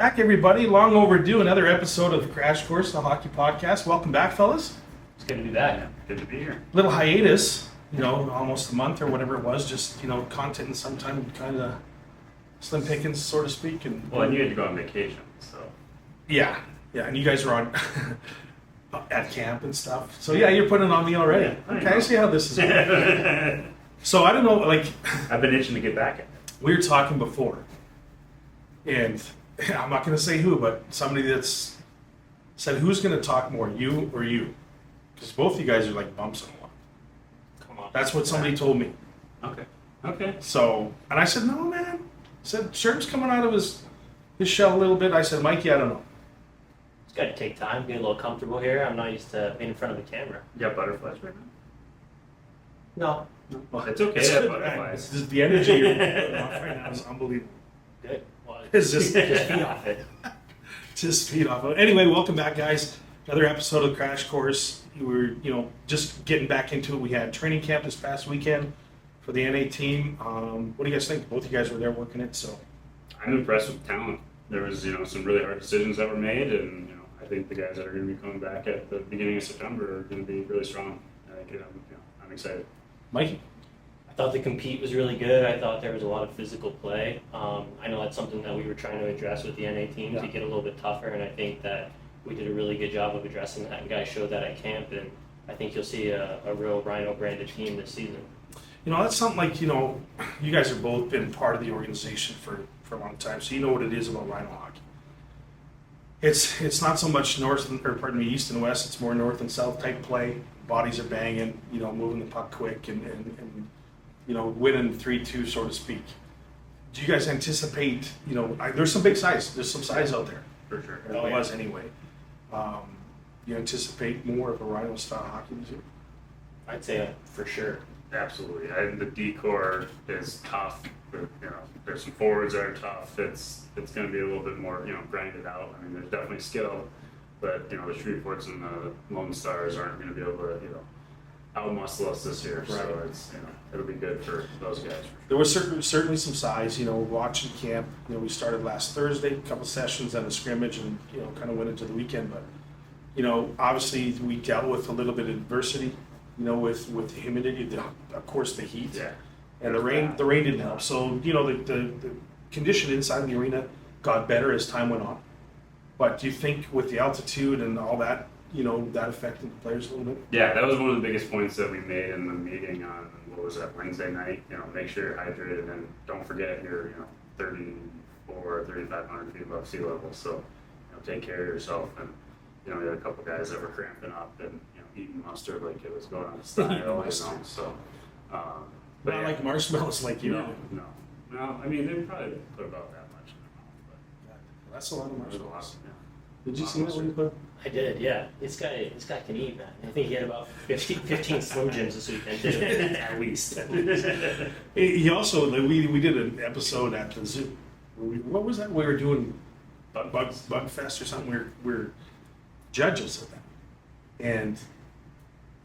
Back, everybody. Long overdue. Another episode of Crash Course, the hockey podcast. Welcome back, fellas. It's good to be back. Yeah, good to be here. Little hiatus, almost a month or whatever it was. Just, content and sometime kind of slim pickings, so to speak. And Well, and you had to go on vacation, so. yeah. And you guys were on at camp and stuff. So yeah, you're putting it on me already. Yeah, I Okay, know. I see how this is going. So I don't know, I've been itching to get back at it. we were talking before, and I'm not going to say who, but somebody that's said, who's going to talk more, you or you? Because both of you guys are like bumps in one. Come on. That's what somebody told me. Okay. So, and I said, no, man. I said, Sherp's coming out of his shell a little bit. I said, Mikey, I don't know. It's got to take time, get a little comfortable here. I'm not used to being in front of the camera. You got butterflies right No. now? Well, it's okay It's to have good. butterflies. It's just the energy you're putting off right now is unbelievable. Good. Well, It's just feed off it. Just feed off of it. Anyway, welcome back, guys. Another episode of Crash Course. We were, just getting back into it. We had training camp this past weekend for the NA team. What do you guys think? Both of you guys were there working it, so. I'm impressed with talent. There was, some really hard decisions that were made, and I think the guys that are going to be coming back at the beginning of September are going to be really strong. I think I'm excited. Mikey? I thought the compete was really good. I thought there was a lot of physical play. I know that's something that we were trying to address with the NA team to Yeah. get a little bit tougher, and I think that we did a really good job of addressing that, and guys showed that at camp, and I think you'll see a real Rhino branded team this season. That's something like, you guys have both been part of the organization for a long time, so you know what it is about Rhino hockey. It's not so much east and west, it's more north and south type play. Bodies are banging, moving the puck quick and winning 3-2, so to speak. Do you guys anticipate, there's some big size, there's some size out there. For sure. There was anyway. You anticipate more of a Rhino style hockey this year? I'd say for sure. Absolutely. The decor is tough. There's some forwards that are tough. It's going to be a little bit more, grinded out. I mean, there's definitely skill, but the Shreveports and the Lone Stars aren't going to be able to, outmuscle us this year. So Right. it's, it'll be good for those guys. There was certainly some size, watching camp. We started last Thursday, a couple sessions and a scrimmage, and kind of went into the weekend. But obviously we dealt with a little bit of adversity, with the humidity, of course the heat, Yeah. and the rain. The rain didn't help. So the condition inside the arena got better as time went on. But do you think with the altitude and all that, that affected the players a little bit? Yeah, that was one of the biggest points that we made in the meeting on, what was that, Wednesday night? Make sure you're hydrated and don't forget you're, 3,400, 3,500 feet above sea level. So, take care of yourself. And, we had a couple guys that were cramping up and, eating mustard like it was going on style, Mustard. So, but Not yeah, like marshmallows like you. no. I mean, they probably put about that much in their mouth, That's a lot of but there's a lot. marshmallows. Yeah. Did you see that when you put? I did, yeah. This guy can eat, man. I think he had about 15 Slim Jims this weekend, too, at least. He also, we did an episode at the zoo. What was that? We were doing Bug Fest or something. We're judges of that. And,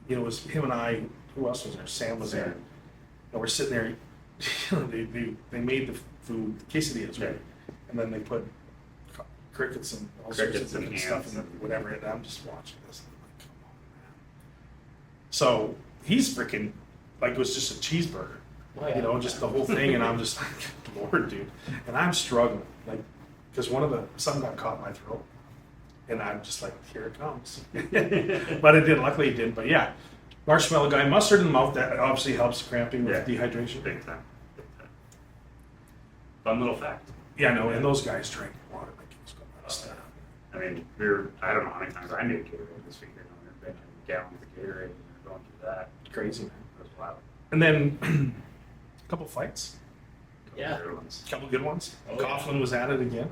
it was him and I, who else was there? Sam was there. And we're sitting there, they made the food, quesadillas, right? And then they put crickets and all sorts of Crickets and different stuff ants and and- whatever. And I'm just watching this. And I'm like, come on, man. So he's freaking, like it was just a cheeseburger. Oh, yeah. Just the whole thing, and I'm just like, Lord, dude. And I'm struggling, like, because something got caught in my throat. And I'm just like, here it comes. But it didn't, luckily it didn't. But yeah, marshmallow guy, mustard in the mouth, that obviously helps cramping with dehydration. Big time. Fun little fact. Yeah, no, and those guys drank water like it was going out of style. I mean, I don't know how many times I made Gatorade this week. We were drinking gallons of Gatorade and we were going through that. Crazy, man. It was wild. And then a couple fights, Yeah. Good ones. a couple good ones. Oh, yeah. Coughlin was at it again.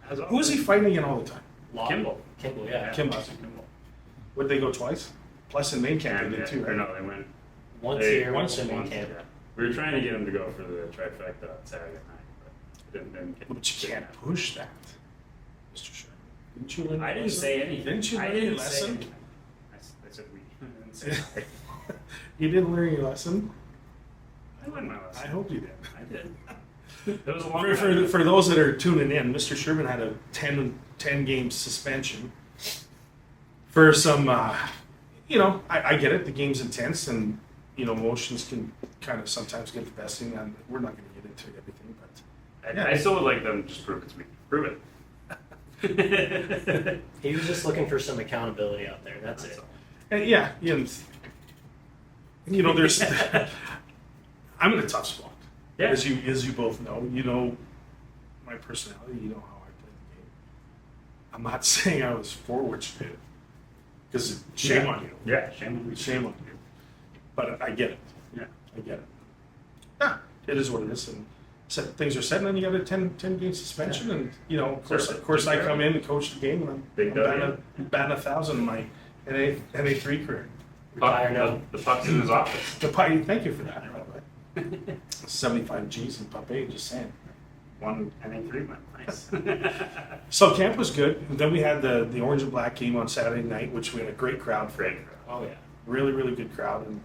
As Who was he fighting again all the time? Kimball, yeah. Kimball. Would they go twice? Plus in main camp And they did too, or right? no, they went Once Hey, here, once in main once, camp. yeah. We were trying to get him to go for the trifecta on Saturday night, but didn't get. But you can't push that, Mr. Sherman. Didn't you learn? I your didn't lesson? say anything. Didn't you I learn didn't your say lesson? anything. I said we. I didn't say anything. You didn't learn your lesson? I learned my lesson. I hope you did. I did. It was a long For those that are tuning in, Mr. Sherman had a 10 game suspension for some, I get it, the game's intense and, emotions can kind of sometimes get the best thing, and we're not going to get into everything, but I still would like them to just prove it to me. Prove it. He was just looking for some accountability out there. That's it. and there's, I'm in a tough spot. Yeah. As you both know, my personality, you know how I play the game. I'm not saying I was forward straight, because shame on you. Yeah, shame on me. Shame on you. But I get it. Yeah. I get it. Yeah, it is what it is. And things are set, and then you got a 10 game suspension, and of course I come in and coach the game, and I'm batting 1,000 in my NA3 career. Retire now. The puck's in his office. Thank you for that, by the way. 75 G's in Pup A, just saying. One NA3 went nice. So camp was good. And then we had the orange and black game on Saturday night, which we had a great crowd for. Oh yeah. Really, really good crowd, and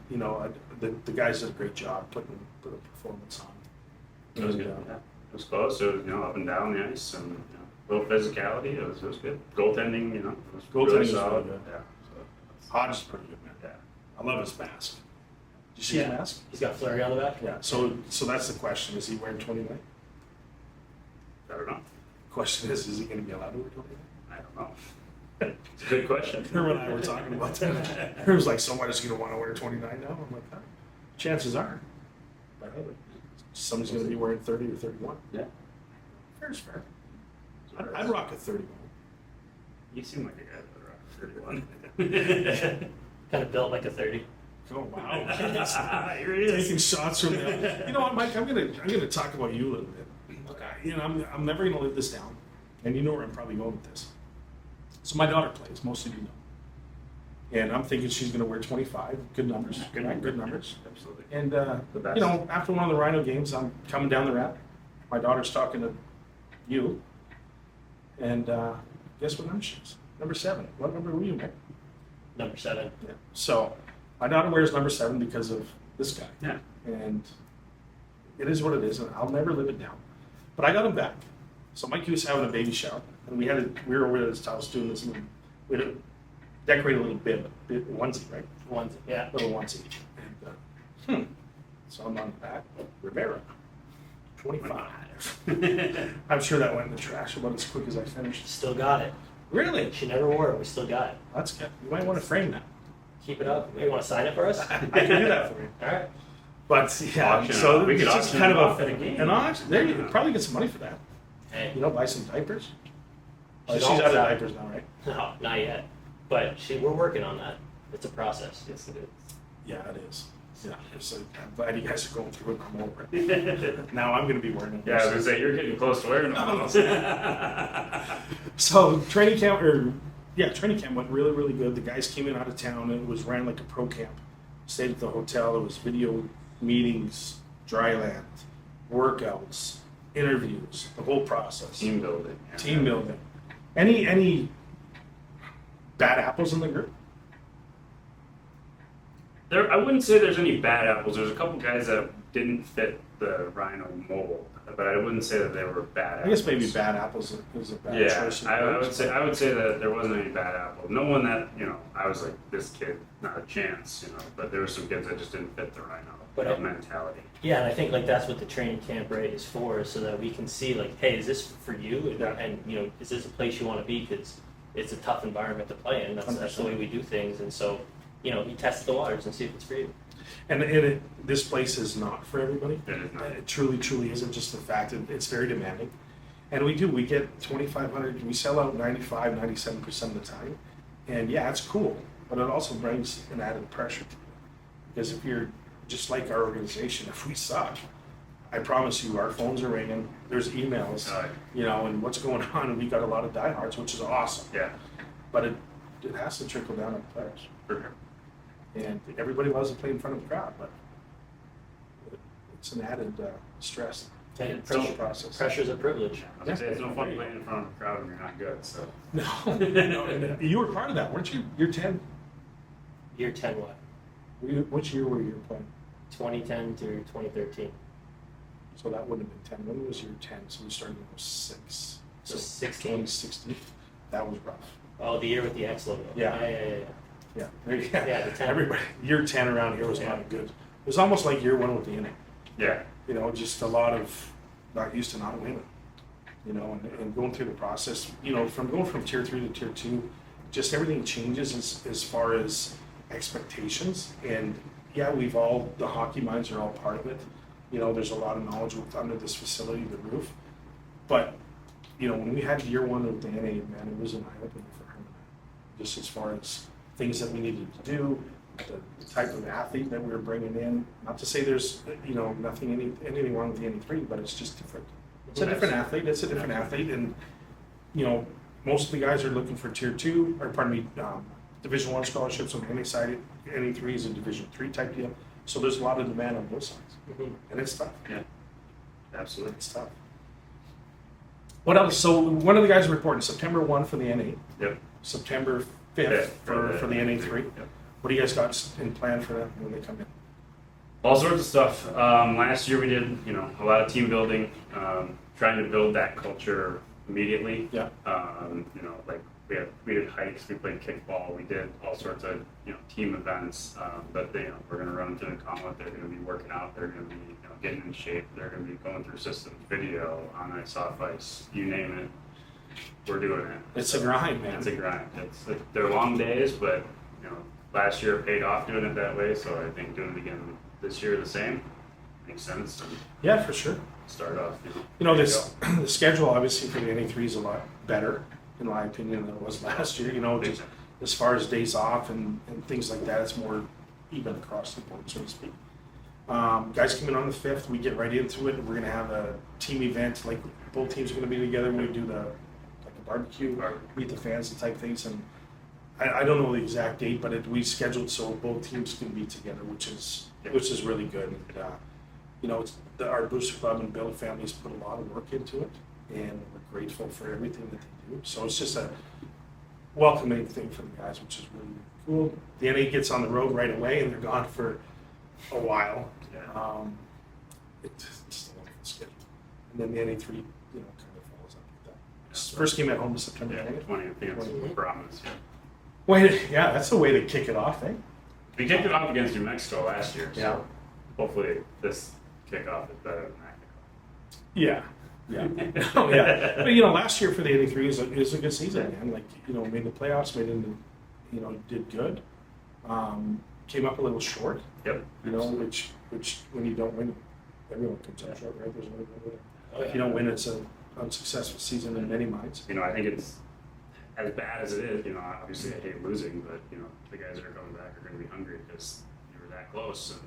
the guys did a great job putting the performance on. It was good. Yeah. It was close. It was up and down the ice, and a little physicality. It was good. Goaltending, it was Goaltending really was solid. really good. Yeah. Hodge is pretty good, man. Yeah. I love his mask. Did you see his mask? He's got Flurry on the back. Yeah. So that's the question: is he wearing 29? I don't know. Question is he going to be allowed to wear 29? I don't know. It's a good question. Her and I were talking about that. Her was like, somebody's going to want to wear 29 now? I'm like, chances are. But hey, somebody's going to be wearing 30 or 31. Yeah. Fair's fair. I'd rock a 31. You seem like a guy that would rock 31. Kind of built like a 30. Oh wow! Here he is. Taking shots from them. You know what, Mike? I'm gonna talk about you a little bit. I'm never gonna live this down, and you know where I'm probably going with this. So my daughter plays. Most of you know, and I'm thinking she's gonna wear 25. Good numbers. Good numbers. Absolutely. And The best. after one of the Rhino games, I'm coming down the ramp. My daughter's talking to you, and guess what number she is? Number 7. What number were you, Mike? Number 7. Yeah. So my daughter wears number 7 because of this guy. Yeah. And it is what it is, and I'll never live it down. But I got him back. So Mike was having a baby shower, and we were over at his house doing this little, we had to decorate a little bit onesie, right? Onesie, yeah. Little onesie. And so I'm on the back, Rivera, 25. I'm sure that went in the trash about as quick as I finished. Still got it. Really? She never wore it. We still got it. That's good. You might want to frame that. Keep it up. You want to sign it for us? I can do that for you. All right. But yeah, Auction so it. We it's could just auction kind it of off at a game. an auction. There, you could probably get some money for that. Hey, Buy some diapers. Oh, She's she's all out of set. diapers now, right? no, not yet. But we're working on that. It's a process. Yes, it Yeah, it is. Yeah, so I'm glad you guys are going through it. I'm over it. Now I'm going to be wearing them. Yeah, I was gonna say you're getting close to wearing them. So training camp went really, really good. The guys came in out of town, and it was ran like a pro camp. Stayed at the hotel. It was video meetings, dry land, workouts, interviews, the whole process. Team building. Yeah. Team building. Any bad apples in the group? I wouldn't say there's any bad apples. There's a couple guys that didn't fit the Rhino mold, but I wouldn't say that they were bad apples. I guess maybe bad apples is a bad Yeah, choice. of I words, would say that there wasn't any bad apple. No one that I was like, this kid, not a chance. But there were some kids that just didn't fit the Rhino mentality. Yeah, and I think that's what the training camp is for, so that we can see hey, is this for you? Yeah. And is this a place you want to be? Because it's a tough environment to play in. That's the way we do things, and so you test the waters and see if it's for you. And this place is not for everybody. It is not. It truly isn't. Just the fact that it's very demanding. And we get 2,500, we sell out 95, 97% of the time. And yeah, it's cool, but it also brings an added pressure to you. Because if you're just like our organization, if we suck, I promise you our phones are ringing, there's emails, and what's going on, and we got a lot of diehards, which is awesome. Yeah, But it has to trickle down on the players. for sure. And everybody loves to play in front of the crowd, but it's an added stress. And It's all a process. pressure's a privilege. I was gonna say, it's no fun playing in front of a crowd when you're not good. So No, you were part of that, weren't you? You're 10. Year 10 what? Which year were you playing? 2010 through 2013. So that would have been 10. When was your 10? So we started in 06. So 16. 2016. That was rough. Oh, the year with the X logo. Yeah. Yeah. Yeah. The 10. Everybody, year 10 around here was not good. It was almost like year 1 with the NA. Yeah. You know, just a lot of not used to not winning. You know, and going through the process, you know, from going from tier 3 to tier 2, just everything changes as far as expectations. And yeah, the hockey minds are all part of it. You know, there's a lot of knowledge under this facility, the roof. But, you know, when we had year 1 with the NA, man, it was an eye-opener for him. Just as far as things that we needed to do, the type of athlete that we were bringing in. Not to say there's, you know, anything wrong with the NA3, but it's just different. It's a different athlete. It's a different athlete, and you know, most of the guys are looking for tier 2, or pardon me, Division 1 scholarships on the NA side. NA3 is a Division 3 type deal, so there's a lot of demand on both sides, and it's tough. Yeah. Absolutely. It's tough. What else? So one of the guys reporting September 1 for the NA. Yep. September 5th Fifth for the NA3. Yep. What do you guys got in plan for them when they come in? All sorts of stuff. Last year we did, you know, a lot of team building, trying to build that culture immediately. Yeah. You know, like we did hikes, we played kickball, we did all sorts of, you know, team events. But you know, we're gonna run to the Commonwealth. They're gonna be working out. They're gonna be, you know, getting in shape. They're gonna be going through systems, video, on ice, off ice, you name it. We're doing it. It's a grind, man. It's a grind. They're long days, but you know, last year paid off doing it that way. So I think doing it again this year the same makes sense. And Yeah, for sure. start off. You know, there this go. the schedule obviously for the NA3 is a lot better, in my opinion, than it was last year. You know, just as far as days off and things like that, it's more even across the board, so to speak. Guys come in on the 5th, we get right into it, and we're going to have a team event, like both teams are going to be together. We do a barbecue, meet the fans and type things. And I don't know the exact date, but we scheduled so both teams can be together, which is really good. And, you know, our Booster Club and Bill families put a lot of work into it, and we're grateful for everything that they do. So it's just a welcoming thing for the guys, which is really cool. The NA gets on the road right away, and they're gone for a while. Yeah. It's just a wonderful schedule. And then the NA3, you know, kind of follows up with that. First game at home is September 20th. 20th. I think it's promise. Yeah. Yeah, that's the way to kick it off, eh? We kicked it off against New Mexico last year. So Yeah. hopefully this kickoff is better than that kickoff. Yeah. Oh, yeah. But, you know, last year for the 83 is a good season, man. Like, you know, made the playoffs, made into, you know, did good. Came up a little short. Yep. You know, which when you don't win, everyone comes up short, right? There's no way. Oh, yeah. If you don't win, it's an unsuccessful season in many minds. You know, I think it's as bad as it is. You know, obviously I hate losing, but you know, the guys that are coming back are going to be hungry because you were that close, and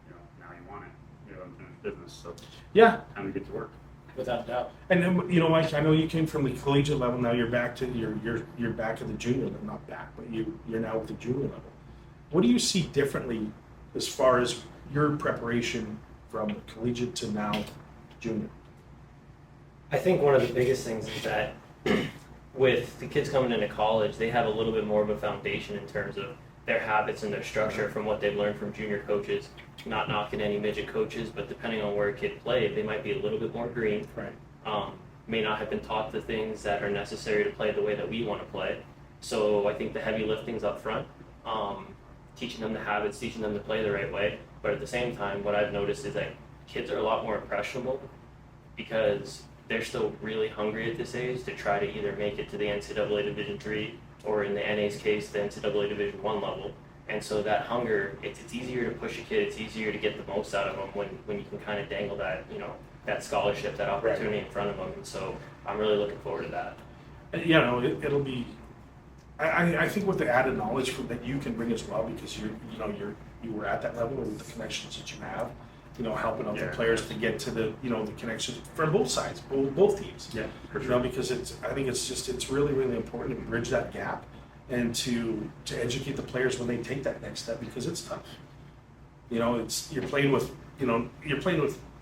you know, now you want it. You know, unfinished business. So Yeah. time to get to work. Without doubt. And then, you know, Mike, I know you came from the collegiate level. Now you're back to you're back at the junior level, not back, but you're now at the junior level. What do you see differently as far as your preparation from the collegiate to now junior? I think one of the biggest things is that with the kids coming into college, they have a little bit more of a foundation in terms of their habits and their structure from what they've learned from junior coaches. Not knocking any midget coaches, but depending on where a kid played, they might be a little bit more green. Right. May not have been taught the things that are necessary to play the way that we want to play. So I think the heavy lifting's up front, teaching them the habits, teaching them to play the right way. But at the same time, what I've noticed is that kids are a lot more impressionable because they're still really hungry at this age to try to either make it to the NCAA Division III or in the NA's case, the NCAA Division I level. And so that hunger, it's easier to push a kid, it's easier to get the most out of them when you can kind of dangle that, you know, that scholarship, that opportunity in front of them. And so I'm really looking forward to that. You know, it'll be. I think with the added knowledge that you can bring as well, because you were at that level with the connections that you have, you know, helping out the players to get to the, you know, the connections from both sides, both teams. Yeah, for You sure. know, because I think it's really, really important to bridge that gap and to educate the players when they take that next step, because it's tough. You know, you're playing with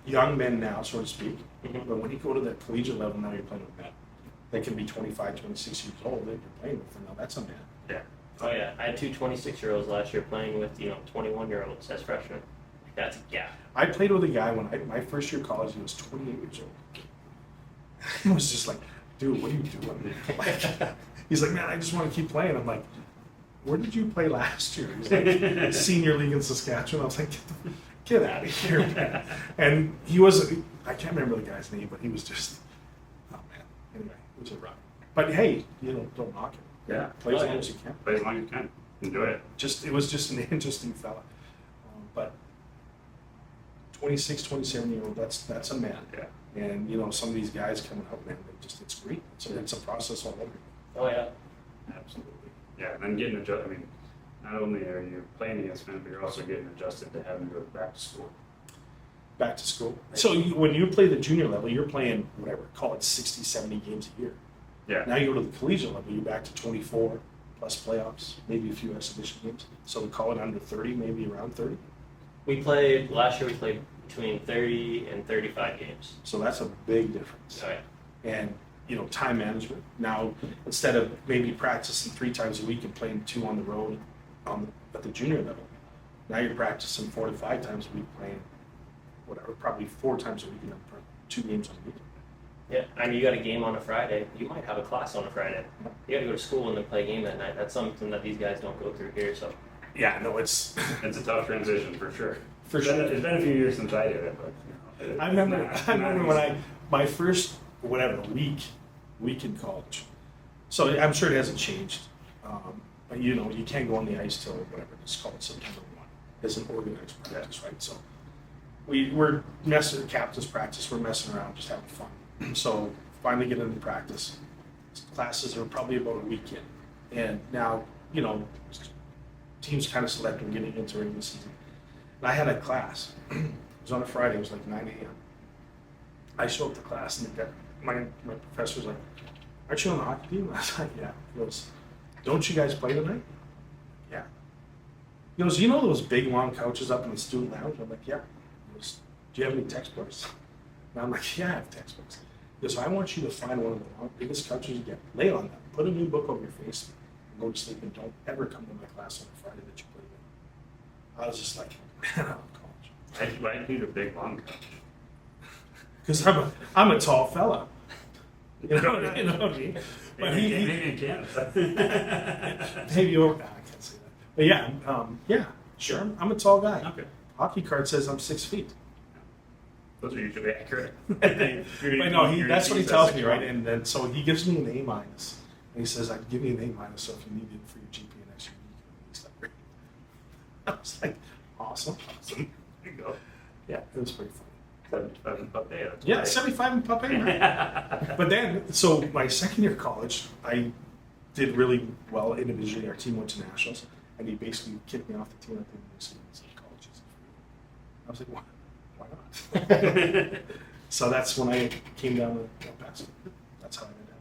young men now, so to speak. Mhm. But when you go to that collegiate level, now you're playing with men. They can be 25, 26 years old that you're playing with, and now that's a man. Yeah. Oh yeah, I had two 26-year-olds last year playing with, you know, 21-year-olds as freshmen. That's a gap. I played with a guy when my first year of college. He was 28 years old. I was just like, dude, what are you doing? Like, he's like, man, I just want to keep playing. I'm like, where did you play last year? He's like, senior league in Saskatchewan. I was like, get out of here, man. And he was, I can't remember the guy's name, but he was just, oh man. Anyway, it was a run. But hey, don't knock it. Yeah. Play as long as you can. Play as long as you can. Enjoy it. It was just an interesting fella. But 26, 27-year-old, that's a man. Yeah. And some of these guys coming up, man, it's great. It's a process all over. Oh yeah. Absolutely. Yeah, and then getting adjusted. I mean, not only are you playing against men, but you're also getting adjusted to having to go back to school. Back to school. So when you play the junior level, you're playing whatever, call it 60, 70 games a year. Yeah. Now you go to the collegiate level, you're back to 24 plus playoffs, maybe a few exhibition games. So we call it under 30, maybe around 30. Last year we played between 30 and 35 games. So that's a big difference. Oh yeah. And time management. Now, instead of maybe practicing 3 times a week and playing 2 on the road at the junior level, now you're practicing 4 to 5 times a week, playing whatever, probably 4 times a week, 2 games on a week. Yeah, I mean, you got a game on a Friday. You might have a class on a Friday. You got to go to school and then play a game that night. That's something that these guys don't go through here. So. Yeah, no, it's a tough transition for sure. For sure. It's been a few years since I did it, but I remember when my first week in college. So I'm sure it hasn't changed, but you can't go on the ice till whatever it's called September 1 as an organized practice, right? So we're messing captain's practice. We're messing around, just having fun. So finally get into practice. Classes are probably about a week in, and now teams kind of select when getting into regular season. And I had a class. It was on a Friday. It was like 9 a.m. I show up to class, and my professor was like, "Aren't you on the hockey team?" I was like, "Yeah." He goes, "Don't you guys play tonight?" "Yeah." He goes, "You know those big long couches up in the student lounge?" I'm like, "Yeah." He goes, "Do you have any textbooks?" And I'm like, "Yeah, I have textbooks." He goes, "I want you to find one of the biggest couches you get, lay on them, put a new book over your face, and go to sleep, and don't ever come to my class on a Friday that you play with." I was just like, man, I'm in college. Why do you need a big long couch? Because I'm a tall fella. You know what I mean? But maybe you can. Maybe over. I can't say that. But yeah, sure. I'm a tall guy. Okay. Hockey card says I'm 6 feet. Those are usually accurate. But no, that's what he tells me, right? And then so he gives me an A minus, and he says, "I'd give you an A minus, so if you need it for your GPA next year, you can at least upgrade." I was like, awesome. There you go. Yeah, it was pretty funny. 75 and Puppet. Yeah, 75 in Puppet. Right? But then, so my second year of college, I did really well individually. Our team went to nationals, and he basically kicked me off the team at the university and said, "College isn't for you." I was like, why not? So that's when I came down to El Paso. That's how I got down.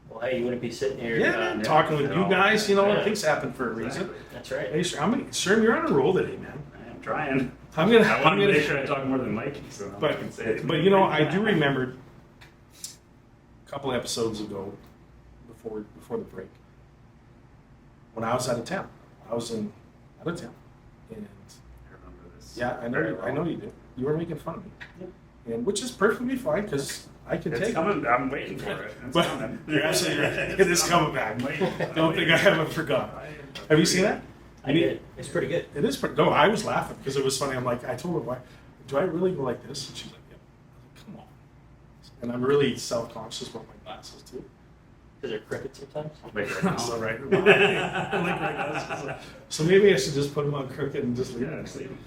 Well, hey, you wouldn't be sitting here. Yeah, talking with you guys. Things happen for a reason. Exactly. That's right. Hey, sir, you're on a roll today, man. I'm trying. I'm gonna. I want to make sure I talk more than Mikey, so I can say it. But I do remember a couple episodes ago, before the break, when I was out of town. I was out of town, and I remember this. yeah, I know you did. You were making fun of me, Yeah. and which is perfectly fine because I can It's take it. coming. I'm waiting for it. It's But coming. you're absolutely right. It is coming back. I'm waiting. Don't think I haven't forgotten. Have you seen that? I did. It's pretty good. It is pretty. No, I was laughing because it was funny. I'm like, I told her, "Why? Do I really go like this?" And she's like, "Yeah." I was like, "Come on." And I'm really self-conscious about my glasses too. Because they're crooked sometimes. Wait, right now. That's all right. I like my glasses. So maybe I should just put them on crooked and just leave Yeah, them. just leave 'em.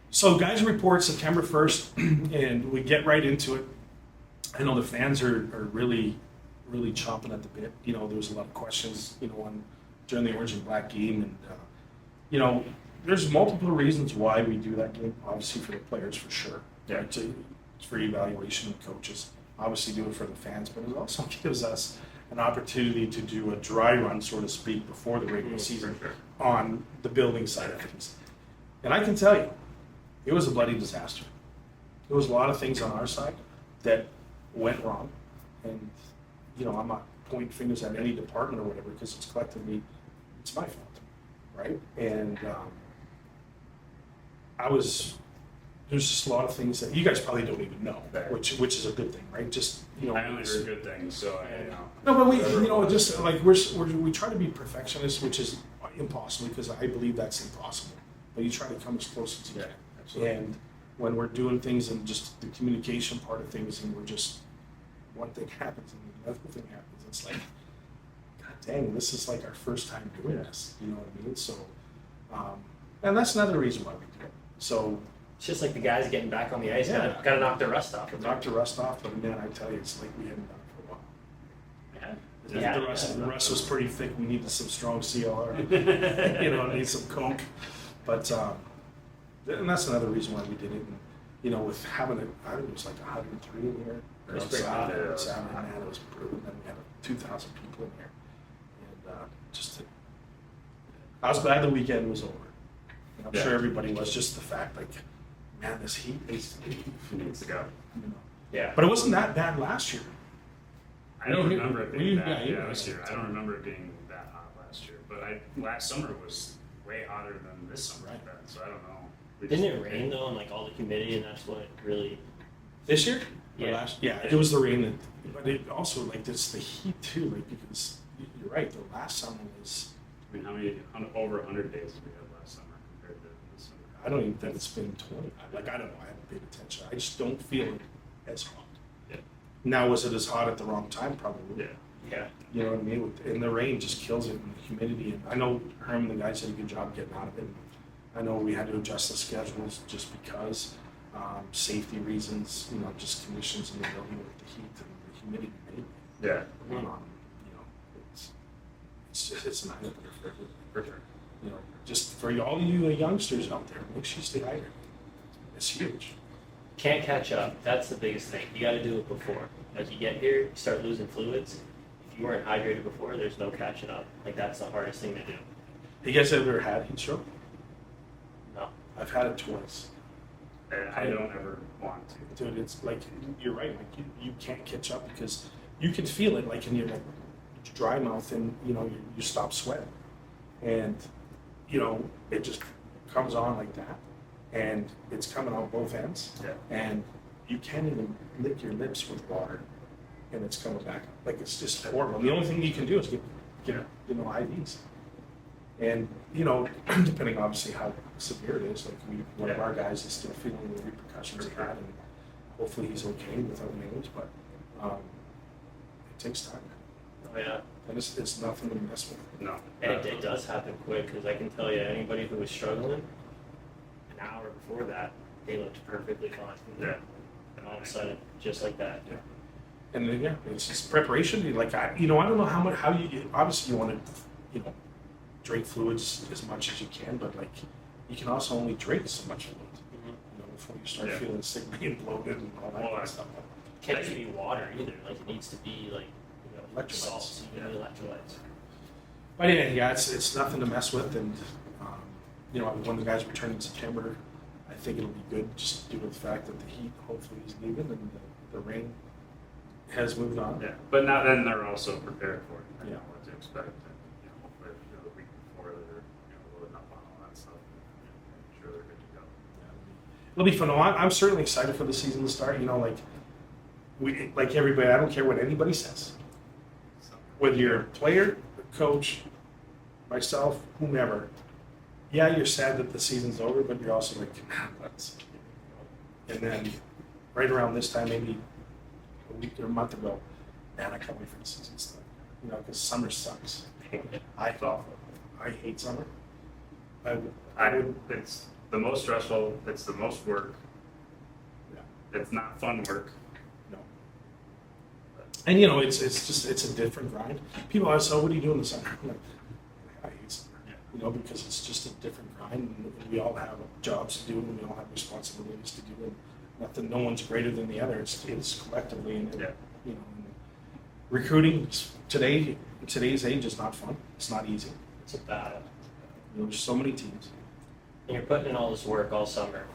So guys report September 1st, and we get right into it. I know the fans are really, really chomping at the bit. There was a lot of questions, during the orange and black game, and there's multiple reasons why we do that game. Obviously for the players, for sure. Yeah. It's for evaluation of coaches. Obviously do it for the fans, but it also gives us an opportunity to do a dry run, so to speak, before the regular season For sure. on the building side of things. And I can tell you, it was a bloody disaster. There was a lot of things on our side that went wrong, and I'm not pointing fingers at any department or whatever, because it's collectively, it's my fault, right? And there's just a lot of things that you guys probably don't even know, Right. which is a good thing, right? Just, I only heard good things, so No, but just like we try to be perfectionists, which is impossible because I believe that's impossible. But you try to come as close as you can. absolutely. And when we're doing things and just the communication part of things, and we're just one thing happens and another thing happens, it's like, God dang, this is like our first time doing this. You know what I mean? So, and that's another reason why we do it. So. It's just like the guys getting back on the ice. Yeah. Gotta knock their rust off. Knock the rust off, but man, I tell you, it's like we haven't done it for a while. Yeah. The rest was pretty thick. We needed some strong CLR. Need some coke. But and that's another reason why we did it. And, with having it, I think it was like 103 in here. It was pretty hot. Saturday, man, it was brutal. And then we had 2,000 people in here, and I was glad the weekend was over. And I'm sure everybody was. Just the fact, like, man, this heat needs to leave. It needs to go. Yeah. But it wasn't that bad last year. I don't remember it being Yeah, that yeah, this yeah. year. I don't remember it being that hot last year. But last summer was way hotter than this summer. Right. So I don't know. We Didn't just- it rain though, and like all the humidity, and that's what really. This year? Or Yeah. last? Yeah, it was the rain, but it also, like, it's the heat too, like, because you're right, the last summer was, how many over 100 days did we have last summer compared to this summer? I don't even think it's been 20. Like, I don't know, I haven't paid attention. I just don't feel it as hot. Yeah. Now, was it as hot at the wrong time? Probably. Yeah. Yeah. You know what I mean? And the rain just kills it, and the humidity. And I know Herm and the guys did a good job getting out of it. I know we had to adjust the schedules just because safety reasons, just conditions in the building with the heat and the humidity. Yeah. It's not good for everybody. For sure. Just for all you youngsters out there, make sure you stay hydrated. It's huge. Can't catch up. That's the biggest thing. You got to do it before. As you get here, you start losing fluids. If you weren't hydrated before, there's no catching up. Like, that's the hardest thing to do. You guys ever had heat stroke? No. I've had it twice. And I don't ever want to. Dude, it's like, you're right, like you can't catch up because you can feel it like in your dry mouth, and you stop sweating, and it just comes on like that, and it's coming out both ends, Yeah. and you can't even lick your lips with water, and it's coming back up. Like, it's just horrible. The only thing you can do is get IVs. And, depending obviously how severe it is, like one of our guys is still feeling the repercussions of that, and hopefully he's okay without names, but it takes time. Oh yeah. And it's nothing to mess with. No. And it does happen quick, because I can tell you, anybody who was struggling, an hour before that, they looked perfectly fine. Yeah. And all of a sudden, just like that. Yeah. And then, it's just preparation. Like, I don't know how you obviously you want to, drink fluids as much as you can, but like, you can also only drink so much fluid, before you start feeling sick and bloated and all that kind of stuff. Can't just be water either. Like, it needs to be like, Electrolytes. salts, electrolytes. But yeah, it's nothing to mess with, and when the guys return in September, I think it'll be good just due to the fact that the heat hopefully is leaving and the rain has moved on. Yeah. But now then they're also prepared for it. They Yeah. know what to expect. And, hopefully, the week before they're loading up on all that stuff. And making sure they're good to go. It'll be fun. I'm certainly excited for the season to start. Like everybody, I don't care what anybody says. So, Whether you're a player, a coach, myself, whomever, yeah, you're sad that the season's over, but you're also like, let's. And then right around this time, maybe a week or a month ago, man, I can't wait for the season to start. Because summer sucks. I hate summer. It's the most stressful. It's the most work. Yeah. It's not fun work. No. And it's a different grind. People always say, "Oh, what do you do in the summer?" I'm like, I hate summer. Because it's just a different grind, and we all have jobs to do, and we all have responsibilities to do, and no one's greater than the other. It's collectively, and and recruiting today's age is not fun. It's not easy. It's a battle. There's so many teams. And you're putting in all this work all summer,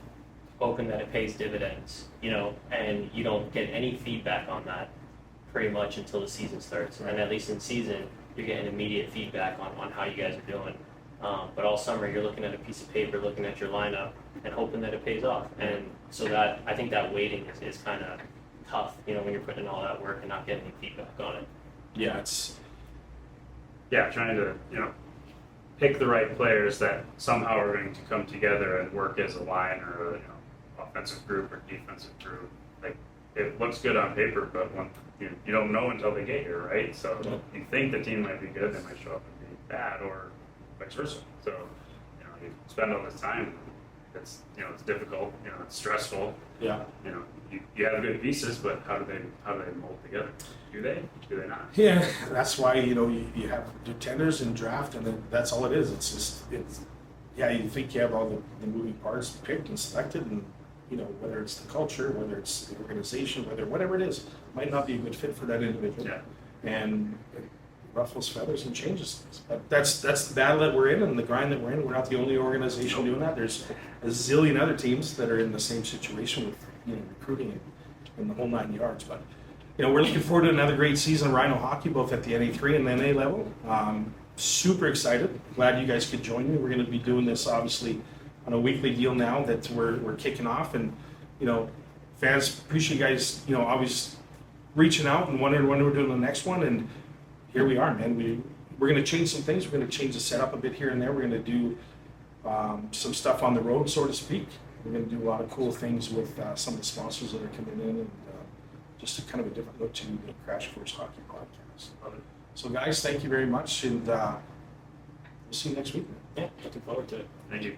hoping that it pays dividends, and you don't get any feedback on that pretty much until the season starts. And at least in season, you're getting immediate feedback on how you guys are doing. But all summer you're looking at a piece of paper, looking at your lineup, and hoping that it pays off. And so that I think that waiting is kind of tough, you know, when you're putting in all that work and not getting any feedback on it. Yeah, it's trying to, pick the right players that somehow are going to come together and work as a line or a, offensive group or defensive group. Like, it looks good on paper, but when you don't know until they get here, right? So you think the team might be good, they might show up and be bad, or vice versa. So, you spend all this time, it's difficult, it's stressful. yeah. You have good pieces, but how do they mold together? Do they not? Yeah, that's why you have do tenders and draft, and then that's all it is. It's just you think you have all the moving parts picked and selected, and whether it's the culture, whether it's the organization, whatever it is, might not be a good fit for that individual. Yeah. And it ruffles feathers and changes things. But that's the battle that we're in and the grind that we're in. We're not the only organization doing that. There's a zillion other teams that are in the same situation with recruiting and the whole 9 yards. But we're looking forward to another great season of Rhino hockey, both at the NA3 and the NA level. Super excited. Glad you guys could join me. We're going to be doing this obviously on a weekly deal now that we're kicking off, and fans, appreciate you guys always reaching out and wondering when we're doing the next one. And here we are, man. We're going to change some things. We're going to change the setup a bit here and there. We're going to do some stuff on the road, so to speak. We're going to do a lot of cool things with some of the sponsors that are coming in, and just a kind of a different look to the Crash Course Hockey Podcast. So, guys, thank you very much, and we'll see you next week. Yeah, looking forward to it. Thank you.